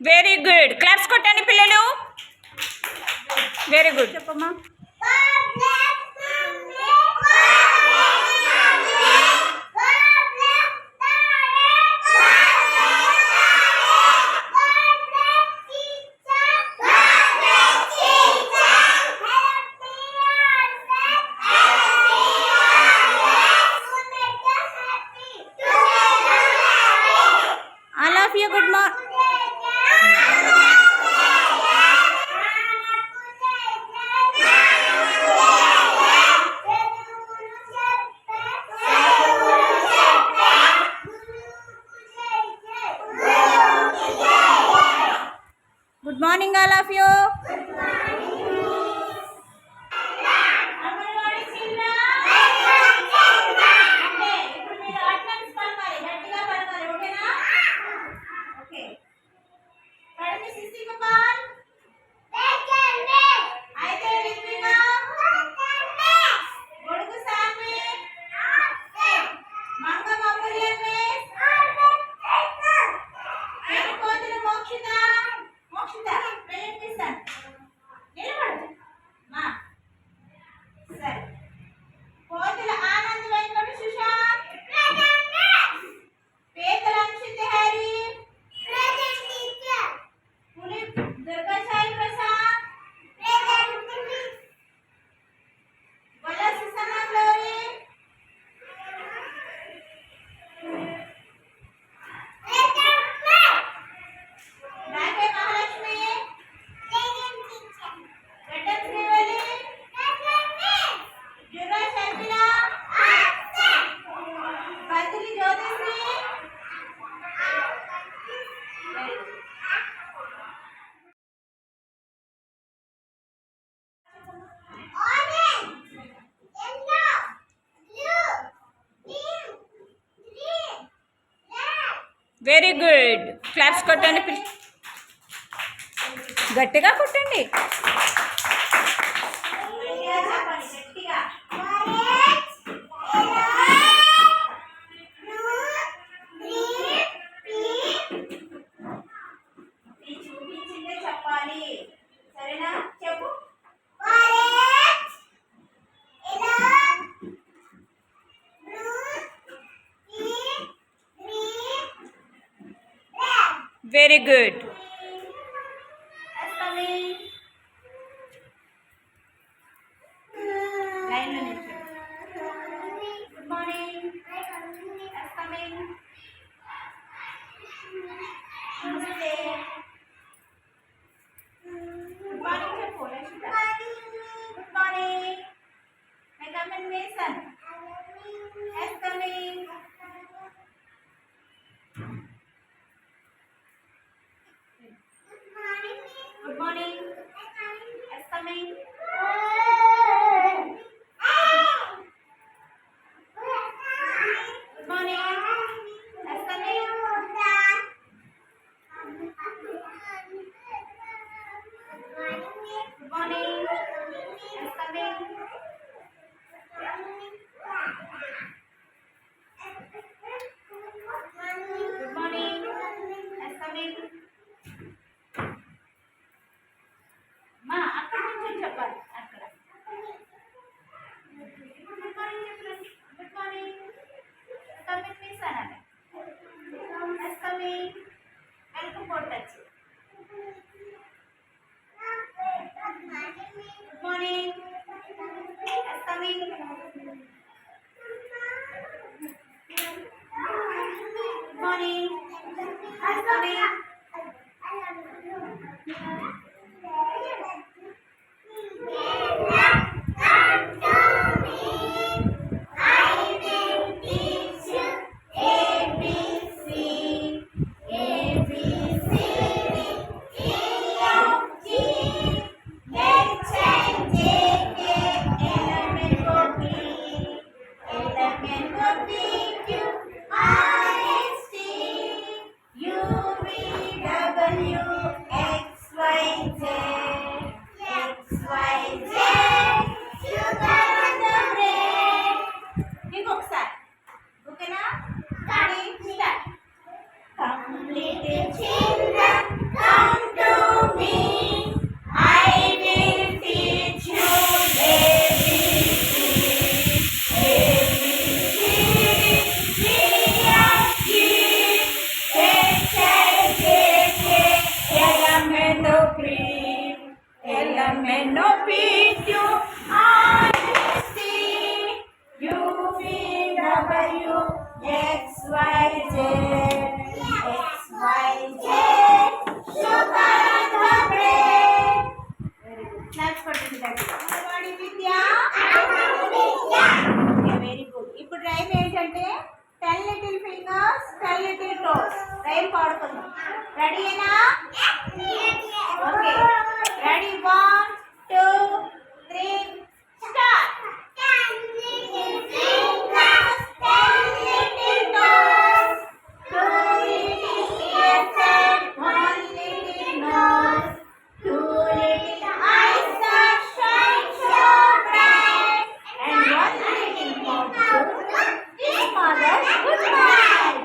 Very good. Claps కొట్టండి పిల్లలు. Very good. చెప్పమ్మా. All of you, good morning. Good morning, all of you. Very good. Claps కొట్టండి. గట్టిగా కొట్టండి. చెప్పాలి, సరేనా? చెప్పు. Very good. లైన్లో నిల్చో. Good morning. నమస్తే. గుడ్ మార్నింగ్ చెప్పు. Good morning. May coming mason. Yes coming. Good morning. Yes, coming. Good morning. Yes, coming. Good morning. Yes, coming. Good morning. Yes, coming. మా అక్కడ నుంచి చెప్పాలి. అక్కడ గుడ్ మార్నింగ్ చెప్పండి. Good morning. కమింగ్ మిస్ అనాలి. Yes coming. Welcome కొట్టచ్చు. Good morning. Yes coming. Good morning. Yes coming. LMNOPQ RST UVW XYZ sugar the bread. Claps కొట్టండి గట్టిగా. అంగన్వాడీ విద్య. Very good. ఇప్పుడు రైమ్ ఏంటంటే 10 little fingers 10 little toes. Rhyme పాడుకుందాం. రెడీనా? Okay. Ready 1 2 3 start. 10 little fingers, 10 little toes, 2 little ears and 1 little nose, 2 little eyes that shine so bright, and 1 little mouth to kiss mother's good night.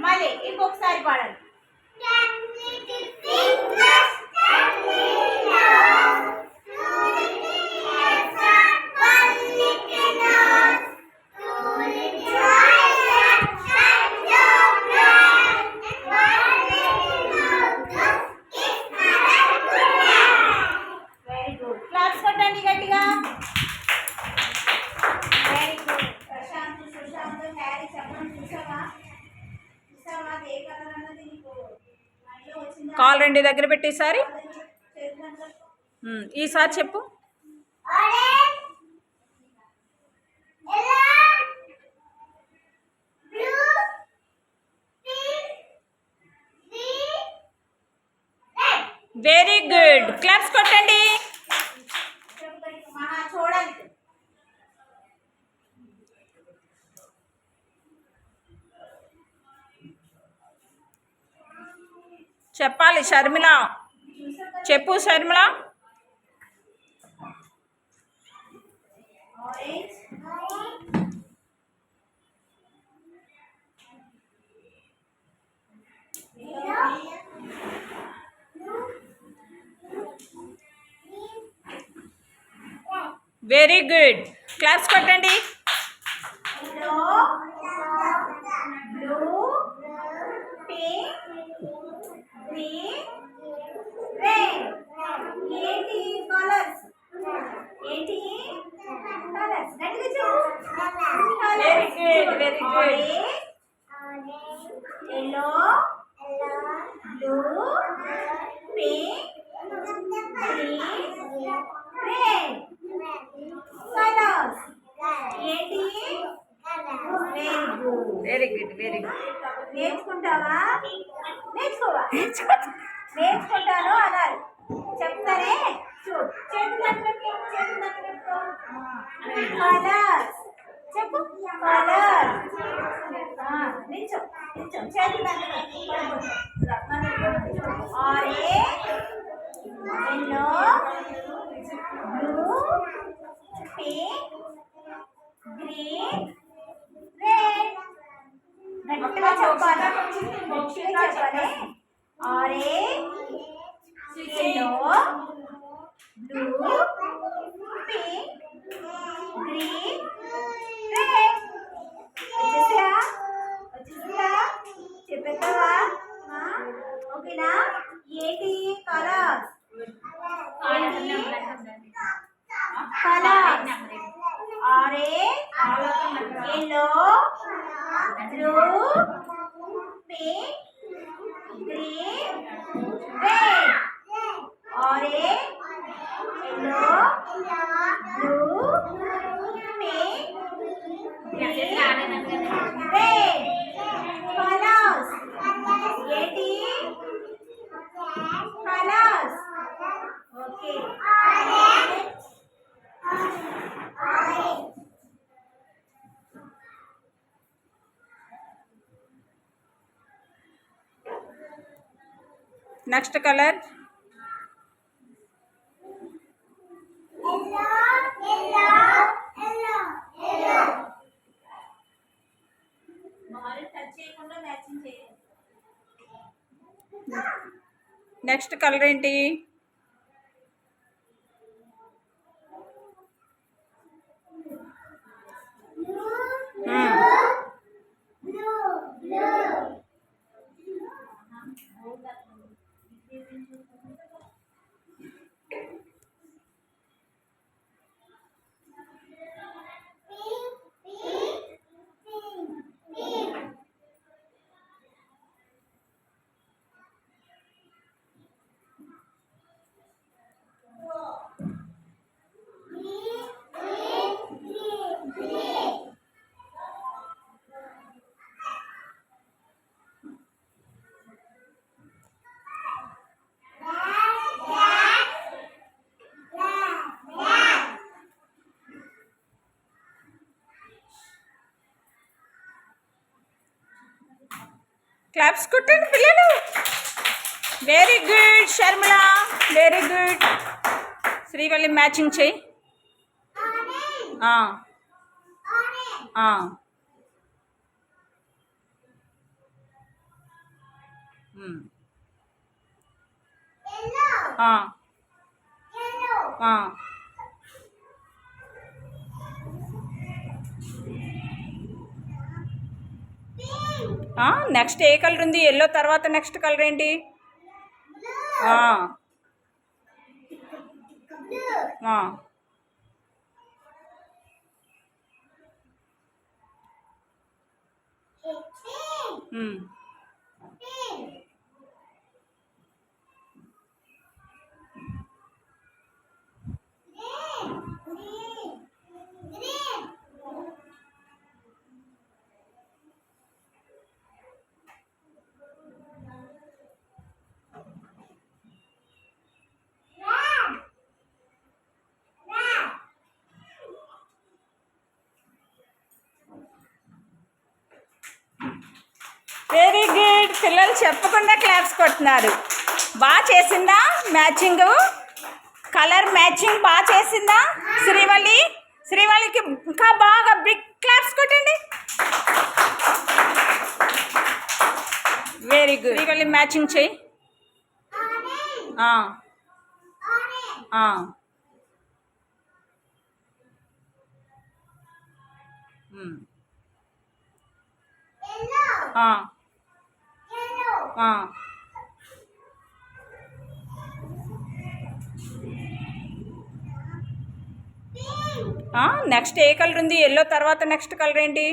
మళ్ళీ ఇంకొకసారి పాడండి. 10 little fingers, 10 little toes, 2 little ears and 1 little nose, 2 little eyes that shine so bright, and 1 little mouth to kiss mother's good night. Very good. Claps కొట్టండి గట్టిగా. Very good. Prashant Sushant Harry చెప్పడం చూసావా? అది ఏ colour అన్నది నీకు మైండ్లో వచ్చిందా? కాల్ రెండు దగ్గర పెట్టేసారి చేతులంతా ఈసారి చెప్పు. Orange, yellow, blue, pink, green, red. Very good. Claps కొట్టండి. మహా చూడాలి. చెప్పాలి షర్మిల. చెప్పు Sharmila. Orange, very good. Claps కొట్టండి. yellow, blue, pink, green, red. ఏంటి కలర్స్? ఏంటి కలర్స్? గట్టిగా చెప్పు. Very good. Very good. Yellow, blue, pink, green, red. Colours ఏంటి? Very good. Very good. Very good. నేర్చుకుంటావా? నేర్చుకోవా? నేర్చుకుంటాను అనాలి. చెప్తానే చూడు. చేతులు పెట్టుకో. కలర్స్ చెప్పు. కలర్స్ నిల్చో నిల్చో. చేతులు orange, yellow, blue, pink, green, red. గట్టిగా చెప్పాలి. గట్టిగా చెప్పాలి. Orange, yellow, blue, pink, green, red. వచ్చేసా? వచ్చేసా? చెప్పేస్తావా? ఓకేనా? ఏంటి colours? Colours orange, yellow, blue, pink, green, red. Orange, yellow, blue, pink, green, red. Colours ఏంటి? Colours. Okay. Next colour. Next colour ఏంటి? క్లాప్స్ కొట్టండి పిల్లలు. Very good Sharmila, very good. Srivalli matching చెయ్యి. నెక్స్ట్ ఏ కలర్ ఉంది? ఎల్లో తర్వాత నెక్స్ట్ కలర్ ఏంటి? Very good. పిల్లలు చెప్పకుండా క్లాప్స్ కొడుతున్నారు. బాగా చేసిందా మ్యాచింగ్? కలర్ మ్యాచింగ్ బాగా చేసిందా శ్రీవల్లి? శ్రీవల్లికి ఇంకా బాగా బిగ్ క్లాప్స్ కొట్టండి. Very good. శ్రీవల్లి మ్యాచింగ్ చెయ్యి. నెక్స్ట్ ఏ కలర్ ఉంది? ఎల్లో తర్వాత నెక్స్ట్ కలర్ ఏంటి?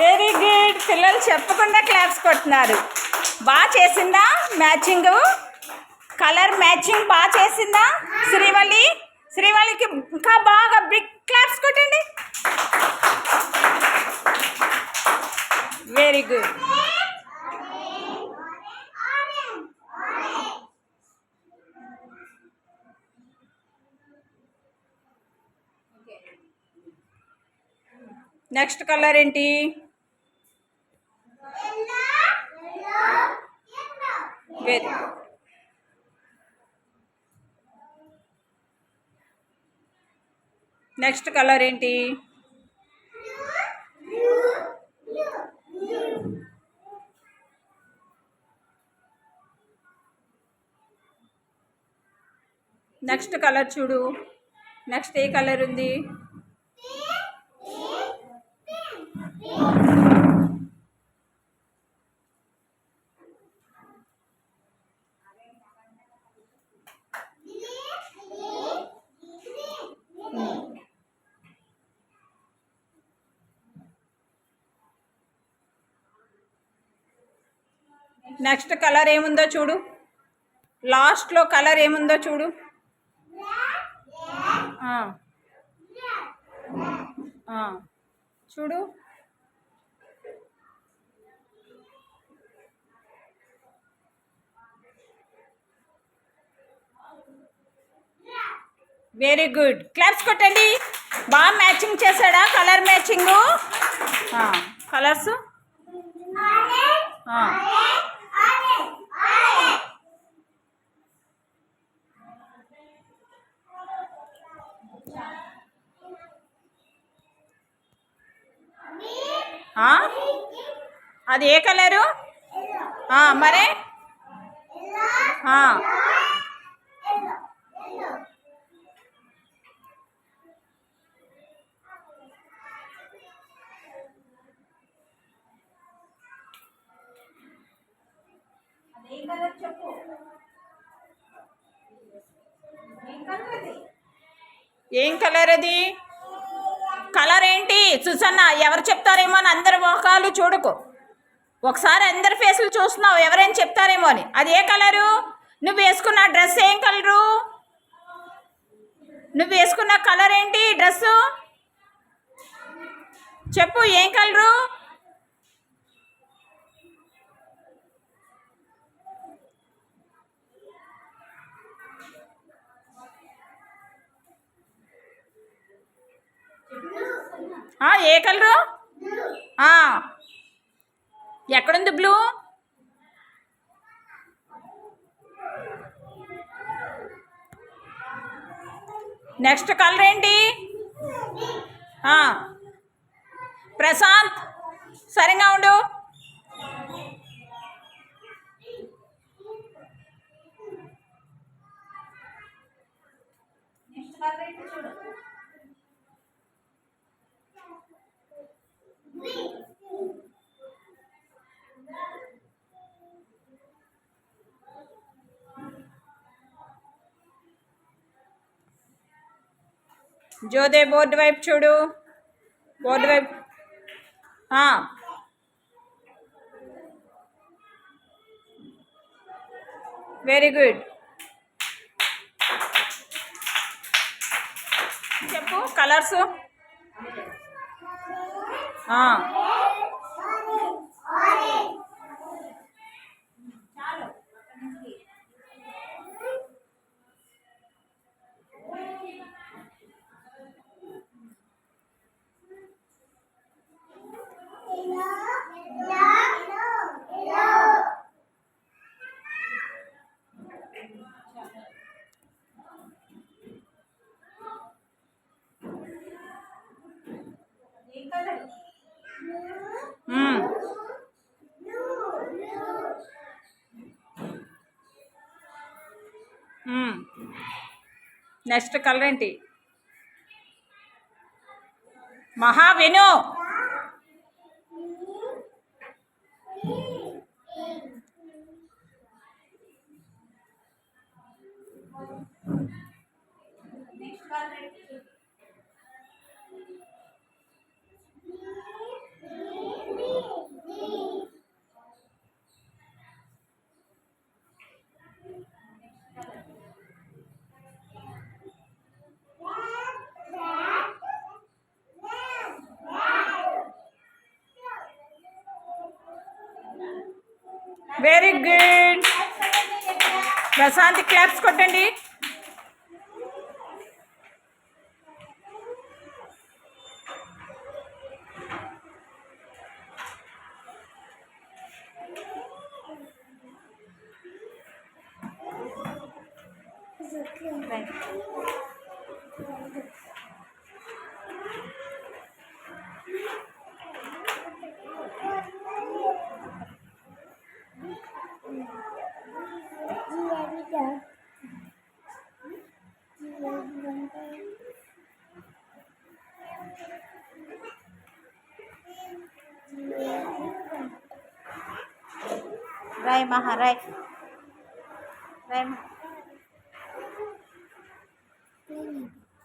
Very good. పిల్లలు చెప్పకుండా క్లాప్స్ కొడుతున్నారు. బాగా చేసిందా మ్యాచింగ్? కలర్ మ్యాచింగ్ బాగా చేసిందా శ్రీవల్లి? శ్రీవల్లికి ఇంకా బాగా బిగ్ క్లాప్స్ కొట్టండి. Very good. నెక్స్ట్ కలర్ ఏంటి? వెరీ నెక్స్ట్ కలర్ ఏంటి? నెక్స్ట్ కలర్ చూడు. నెక్స్ట్ ఏ కలర్ ఉంది? నెక్స్ట్ కలర్ ఏముందో చూడు. లాస్ట్లో కలర్ ఏముందో చూడు. చూడు. Very good. క్లాప్స్ కొట్టండి. బాగా మ్యాచింగ్ చేశాడా కలర్ మ్యాచింగు? కలర్స్ అది ఏ కలరు? మరే అదే కలర్ చెప్పు. ఏం కలర్ అది? కలర్ ఏంటి సుసన్న? ఎవరు చెప్తారేమో అని అందరి మొఖాలు చూడకు. ఒకసారి అందరి ఫేసులు చూస్తున్నావు ఎవరైనా చెప్తారేమో అని. అది ఏ కలరు? నువ్వు వేసుకున్న డ్రెస్ ఏం కలరు? నువ్వు వేసుకున్న కలర్ ఏంటి డ్రెస్సు? చెప్పు ఏం కలరు? ఏ కలరు? ఎక్కడుంది బ్లూ? నెక్స్ట్ కలర్ ఏంటి? ప్రశాంత్ సరిగా ఉండు. నెక్స్ట్ కలర్ ఏంటి చూడు. జోదే బోర్డు వైపు చూడు. బోర్డు వైపు. Very good. చెప్పు కలర్స్. ఏ కలర్? నెక్స్ట్ కలర్ ఏంటి? మహా విను. నెక్స్ట్ కలర్ ఏంటి? Very good. ప్రశాంత్ క్లాప్స్ కొట్టండి. రాయ్ మహా రాయ్. రాయ్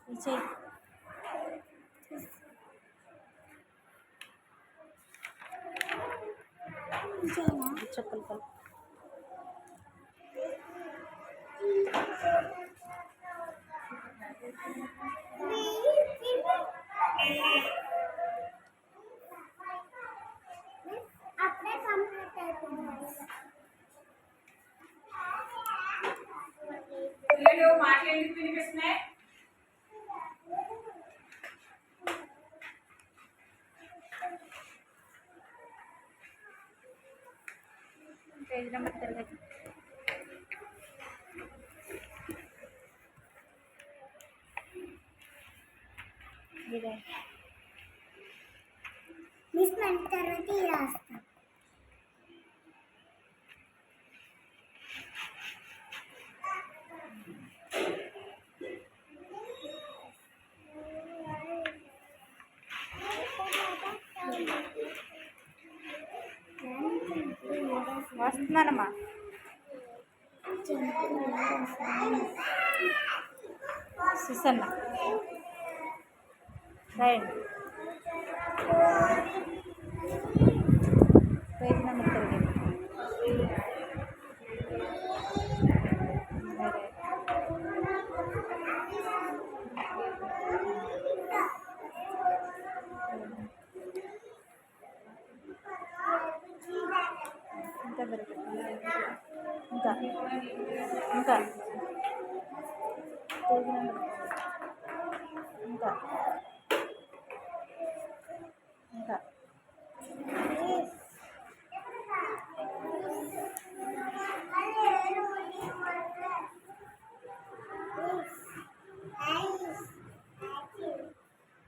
విజయ్. చెప్పులు కలు. పిల్లలు మాటలు ఎందుకు వినిపిస్తున్నాయి? పేజ్ నెంబర్ తిరగదు. ఇదే మిస్ మన తర్వాత రాస్తాం. వస్తున్నానమ్మా. Susanna right. పేజ్ నెంబర్ తిరిగి. ఇంకా తిరిగి. ఇంకా ఇంకా పేజ్ నెంబర్ ఇంకా ఇంకా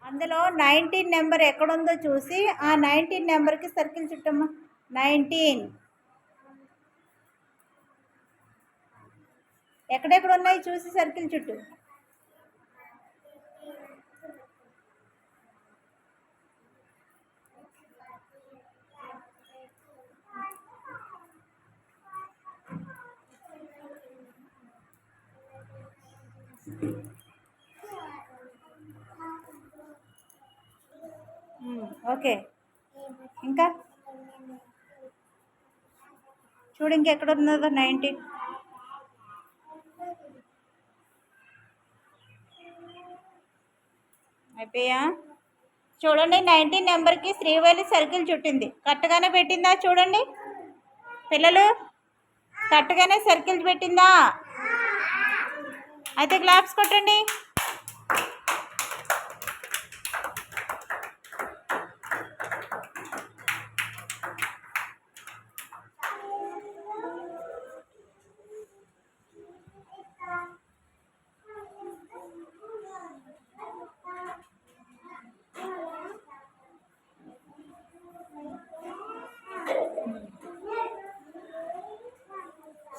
అందులో 19 నెంబర్ ఎక్కడుందో చూసి ఆ 19 నెంబర్కి సర్కిల్ చుట్టమ్మా. 19 ఎక్కడెక్కడ ఉన్నాయి చూసి సర్కిల్ చుట్టూ. ఓకే. ఇంకా చూడు ఇంకెక్కడ ఉన్నదో 19. అయిపోయా? చూడండి 19 నెంబర్కి శ్రీవల్లి సర్కిల్ చుట్టింది. కరెక్ట్గానే పెట్టిందా? చూడండి పిల్లలు, కరెక్ట్గానే సర్కిల్ పెట్టిందా? అయితే క్లాప్స్ కొట్టండి.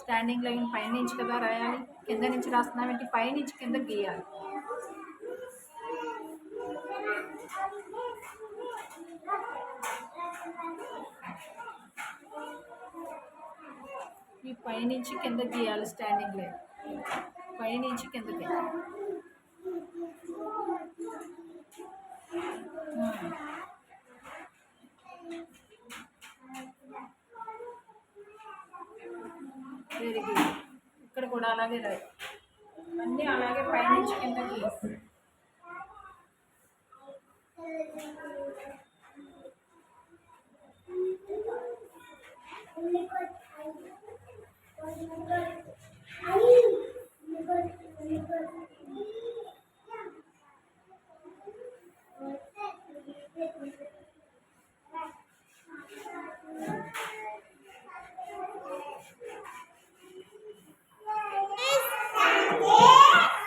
స్టాండింగ్ లైన్ పైనుంచి కదా రాయాలి, కింద నుంచి రాస్తున్నామంటే పైనుంచి కింద గీయాలి. ఈ పైనుంచి కింద గీయాలి. స్టాండింగ్ లైన్ పైనుంచి కిందకి. Very good. ఇక్కడ కూడా అలాగే రాయి, అన్నీ అలాగే పైనుంచి కిందకి.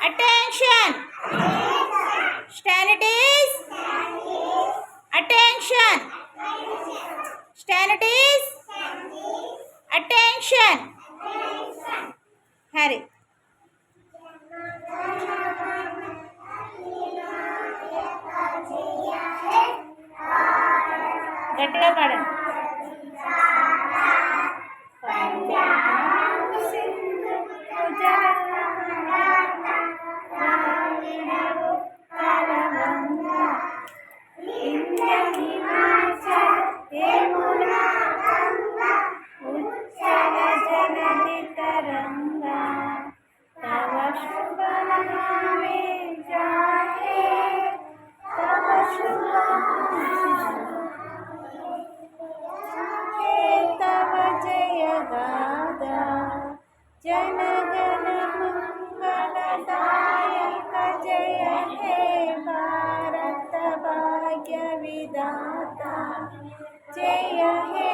Attention! Stand it is. Attention! Stand it is. Attention! Harry. గట్టిగా పాడండి. जनगण मंगलदायक जय हे भारत भाग्य विधाता जय हे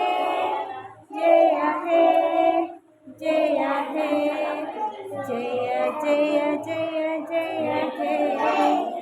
जय हे जय हे जय जय जय जय हे